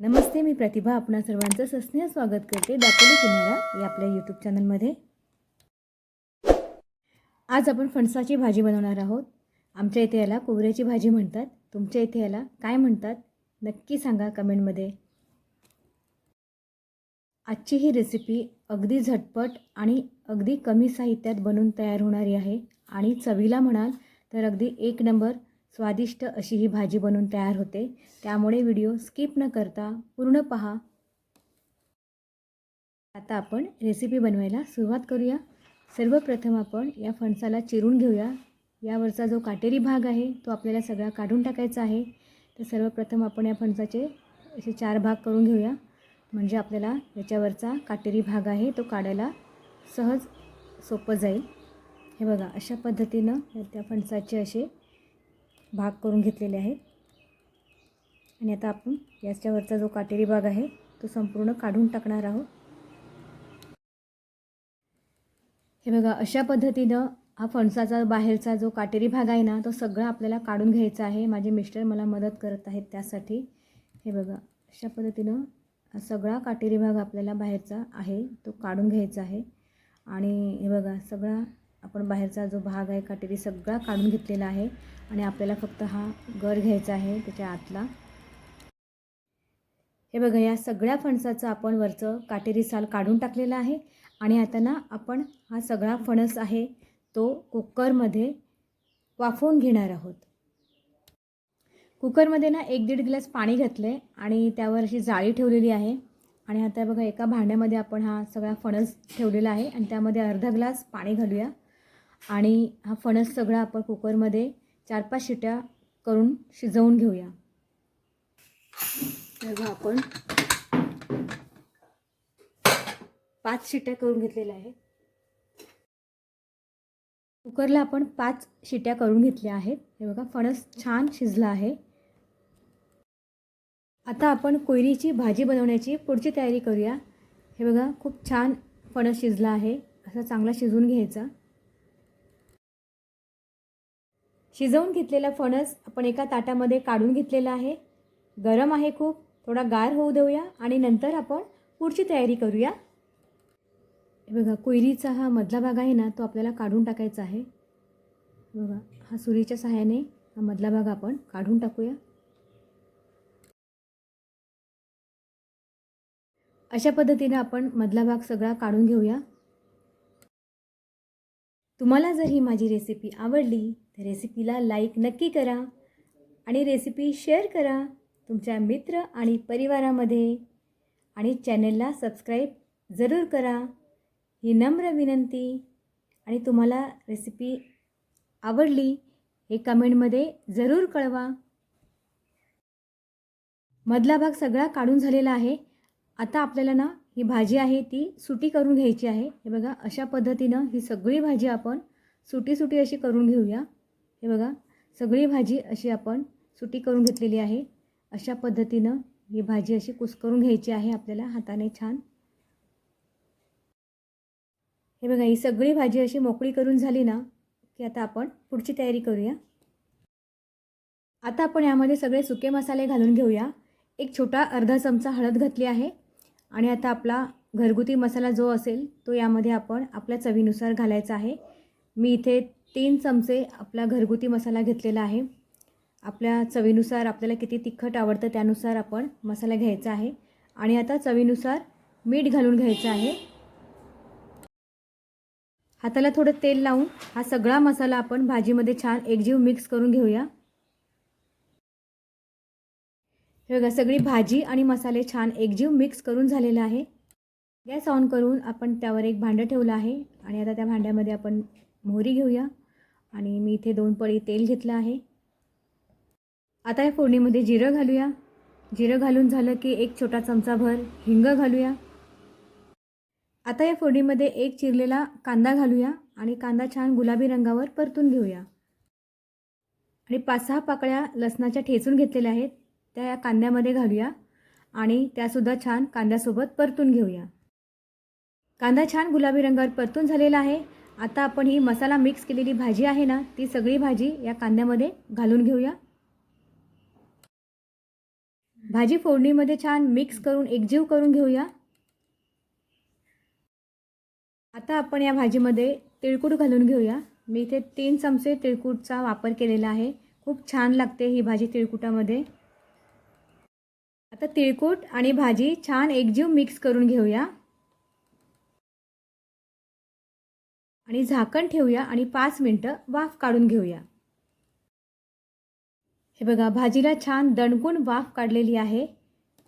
नमस्ते, मी प्रतिभा आपणा सर्वांचं सस्नेह स्वागत करते दापोली किनारा या आपल्या यूट्यूब चॅनलमध्ये। आज आपण फणसाची भाजी बनवणार आहोत। आमच्या इथे याला कोवऱ्याची भाजी म्हणतात, तुमच्या इथे याला काय म्हणतात नक्की सांगा कमेंटमध्ये। आजची ही रेसिपी अगदी झटपट आणि अगदी कमी साहित्यात बनून तयार होणारी आहे आणि चवीला म्हणाल तर अगदी एक नंबर स्वादिष्ट अशी ही भाजी बनून तयार होते। त्यामुळे व्हिडिओ स्किप न करता पूर्ण पहा। आता आपण रेसिपी बनवायला सुरुवात करूया। सर्वप्रथम आपण या फणसाला चिरून घेऊया। यावरचा जो काटेरी भाग आहे तो आपल्याला सगळा काढून टाकायचा आहे। तर सर्वप्रथम आपण या फणसाचे असे 4 भाग करून घेऊया, म्हणजे आपल्याला याच्यावरचा काटेरी भाग आहे तो काढायला सहज सोपं जाईल। हे बघा, अशा पद्धतीनं त्या फणसाचे असे भाग करून घेतलेले आहेत आणि आता आपण याच्यावरचा जो काटेरी भाग आहे तो संपूर्ण काढून टाकणार आहोत। हे बघा, अशा पद्धतीनं हा फणसाचा बाहेरचा जो काटेरी भाग आहे ना तो सगळा आपल्याला काढून घ्यायचा आहे। माझे मिस्टर मला मदत करत आहेत त्यासाठी। हे बघा, अशा पद्धतीनं हा सगळा काटेरी भाग आपल्याला बाहेरचा आहे तो काढून घ्यायचा आहे। आणि हे बघा, सगळा आपण बाहेरचा जो भाग आहे काटेरी सगळा काढून घेतलेला आहे आणि आपल्याला फक्त हा गर घ्यायचा आहे त्याच्या आतला। हे बघा, या सगळ्या फणसाचं आपण वरचं काटेरी साल काढून टाकलेलं आहे आणि आता ना आपण हा सगळा फणस आहे तो कुकरमध्ये वाफवून घेणार आहोत। कुकरमध्ये ना 1-1.5 ग्लास पाणी घातले आणि त्यावर अशी जाळी ठेवलेली आहे आणि आता बघा एका भांड्यामध्ये आपण हा सगळा फणस ठेवलेला आहे आणि त्यामध्ये अर्धा ग्लास पाणी घालूया आणि हा फणस सगळा आपण कुकरमध्ये 4-5 शिट्या करून शिजवून घेऊया। तेव्हा आपण 5 शिट्या करून घेतलेल्या आहे। कुकरला आपण 5 शिट्या करून घेतल्या आहेत। हे बघा, फणस छान शिजला आहे। आता आपण कोयरीची भाजी बनवण्याची पुढची तयारी करूया। हे बघा, खूप छान फणस शिजला आहे, असा चांगला शिजवून घ्यायचा। शिजवून घेतलेला फणस आपण एका ताटामध्ये काढून घेतलेला आहे। गरम आहे खूप, थोडा गार होऊ देऊया आणि नंतर आपण पुढची तयारी करूया। बघा, कोयरीचा हा मधला भाग आहे ना तो आपल्याला काढून टाकायचा आहे। बघा, हा सुरीच्या सहाय्याने हा मधला भाग आपण काढून टाकूया। अशा पद्धतीने आपण मधला भाग सगळा काढून घेऊया। तुम्हाला जर ही माझी रेसिपी आवडली तर रेसिपीला लाईक नक्की करा आणि रेसिपी शेअर करा तुमच्या मित्र आणि परिवारामध्ये आणि चॅनलला सबस्क्राईब जरूर करा, ही नम्र विनंती। आणि तुम्हाला रेसिपी आवडली हे कमेंटमध्ये जरूर कळवा। मधला भाग सगळा काढून झालेला आहे। आता आपल्याला ना ही भाजी आहे ती सुटी करून घ्यायची आहे। हे बघा, अशा पद्धतीनं ही सगळी भाजी आपण सुटी अशी करून घेऊया। हे बघा, सगळी भाजी अशी आपण सुटी करून घेतलेली आहे। अशा पद्धतीनं ही भाजी अशी कुस्करून घ्यायची आहे आपल्याला हाताने छान। हे बघा, ही सगळी भाजी अशी मोकळी करून झाली ना की आता आपण पुढची तयारी करूया। आता आपण यामध्ये सगळे सुके मसाले घालून घेऊया। एक छोटा अर्धा चमचा हळद घातली आहे आणि आता आपला घरगुती मसाला जो असेल तो यामध्ये आपण आपल्या चवीनुसार घालायचा आहे। मी इथे 3 चमचे आपला घरगुती मसाला घेतलेला आहे। आपल्या चवीनुसार आपल्याला किती तिखट आवडतं त्यानुसार आपण मसाला घ्यायचा आहे आणि आता चवीनुसार मीठ घालून घ्यायचं आहे। हाताला थोडं तेल लावून हा सगळा मसाला आपण भाजीमध्ये छान एकजीव मिक्स करून घेऊया। हे बघा, सगळी भाजी आणि मसाले छान एकजीव मिक्स करून झालेला आहे। गॅस ऑन करून आपण त्यावर एक भांडं ठेवलं आहे आणि आता त्या भांड्यामध्ये आपण मोहरी घेऊया आणि मी इथे 2 पळी तेल घेतलं आहे। आता या फोडणीमध्ये जिरं घालूया। जिरं घालून झालं की एक छोटा चमचाभर हिंग घालूया। आता या फोडणीमध्ये एक चिरलेला कांदा घालूया आणि कांदा छान गुलाबी रंगावर परतून घेऊया आणि 5-6 पाकळ्या लसणाच्या ठेचून घेतलेल्या आहेत त्या या कांद्यामध्ये घालूया आणि त्यासुद्धा छान कांद्यासोबत परतून घेऊया। कांदा छान गुलाबी रंगावर परतून झालेला आहे। आता आपण ही मसाला मिक्स केलेली भाजी आहे ना ती सगळी भाजी या कांद्यामध्ये घालून घेऊया। भाजी फोडणीमध्ये छान मिक्स करून एकजीव करून घेऊया. आता आपण या भाजीमध्ये तिळकूट घालून घेऊया. मी इथे 3 चमचे तिळकूटचा वापर केलेला आहे. खूप छान लागते ही भाजी तिळकुटामध्ये. आता तिळकूट आणि भाजी छान एकजीव मिक्स करून घेऊया आणि झाकण ठेवूया आणि 5 मिनिटं वाफ काढून घेऊया. हे बघा, भाजीला छान दणकून वाफ काढलेली आहे.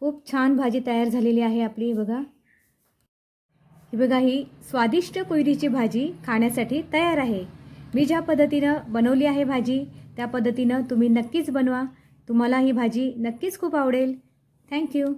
खूप छान भाजी तयार झालेली आहे आपली. ही बघा, ही स्वादिष्ट कुयरीची भाजी खाण्यासाठी तयार आहे. मी ज्या पद्धतीनं बनवली आहे भाजी, त्या पद्धतीनं तुम्ही नक्कीच बनवा. तुम्हाला ही भाजी नक्कीच खूप आवडेल. थँक्यू.